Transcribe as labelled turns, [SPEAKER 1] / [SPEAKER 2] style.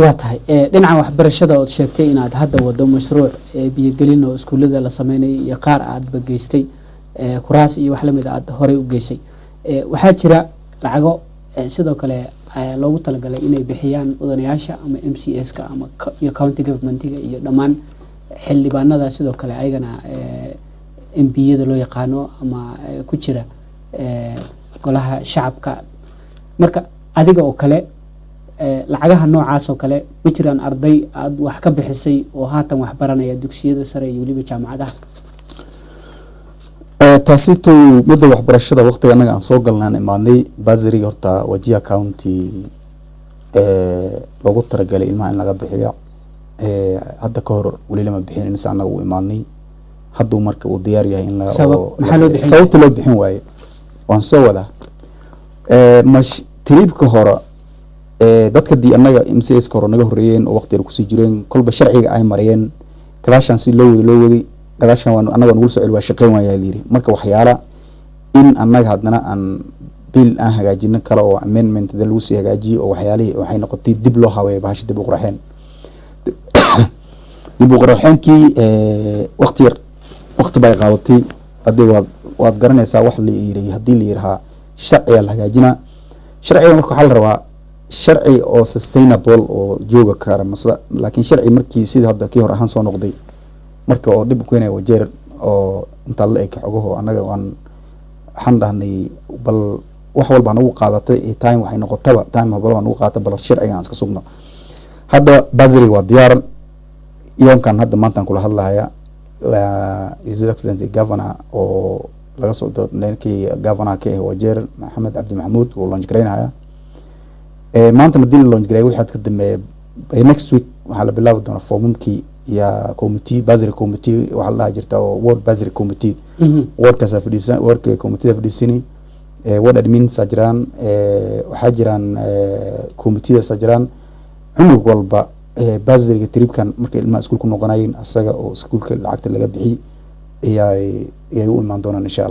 [SPEAKER 1] واتهاي dhinaca waxbarashada oo sheegtay inaad hadda wado mashruuc biyo-gelin oo iskuulada la sameeyay iyo qaar aad bageystay kuraas iyo wax la mid ah hore u geysay waxaa jira lacago sidoo kale loogu talagalay inay bixiyaan wadanayaasha ama MCS-ka ama county government-iga iyo dhamaan xildhibaanada sidoo kale ayagana MP-yada loo yaqaano ama ku jira golaha shacabka marka adiga oo kale lacagaha noocaas oo kale ma jiraan arday aad wax ka bixisay oo haatan wax baranaya dugsiyada sare iyo waliba jaamacadaha
[SPEAKER 2] taasito muddo waxbarashada waqtiga anaga aan soo galnaan imaanay Bazari horta Wajir County loogu talagalay ilmaha in laga bixiyo hadda ka hor wali lama bixin in anaga u imaanay hadduu marka uu diyaar yahay in la sababta loo bixin waaye waan soo wada mash tribka hore dadka di anaga MCS ka hor naga horeeyeen oo waqti ku sii jireen kolba sharciga ay mariyeen kadaashan si loo wadi kadaashan waan anaga nagu soo cilwa shaqeyn waan yahay marka waxyaala in anaga hadana aan bill aan hagaajin kala oo amendment da lagu sii hagaajiyo oo waxyaalihi waxay noqotay dib loo haweeyay bahash dib u qurxeen dib u qurxeenkii waqti bay qaadatay hadii waad garanaysaa wax la yiri hadii la yiraahdo sharciga la hagaajina sharciga marka waxa la rabaa sharci oo sustainable oo jooga kara masla laakiin sharci markii sida hadda kii hor ahaan soo noqday marka oo dib u keenay Wajir oo inta la eeg xogaho anaga waan xandahnay bal wax walba nagu qaadatay time waxay noqotaba time walba nagu qaatay bal sharciga aan iska sugno hadda Bazari waa diyaar yoonkan hadda maanta kula hadlaaya His Excellency Governor oo laga soo doortay Governor ka Wajir Maxamed Abdi Mahmoud oo launch gareynaya maanta madina launch gareey waxa ka dambeeyay next week waxa la bilaabi doonaa foomamkii ya committee Bazari committee waxa la jirta oo ward Bazari committee ward ka safdisan ward ka committee fadisini ward admin sajran waxa jiraan committee sajran cunug walba Bazari tribkan markay ilmaha iskuulku noqonayeen asaga oo iskuulka lacagta laga bixiyay ay u imaan doonaan insha Allah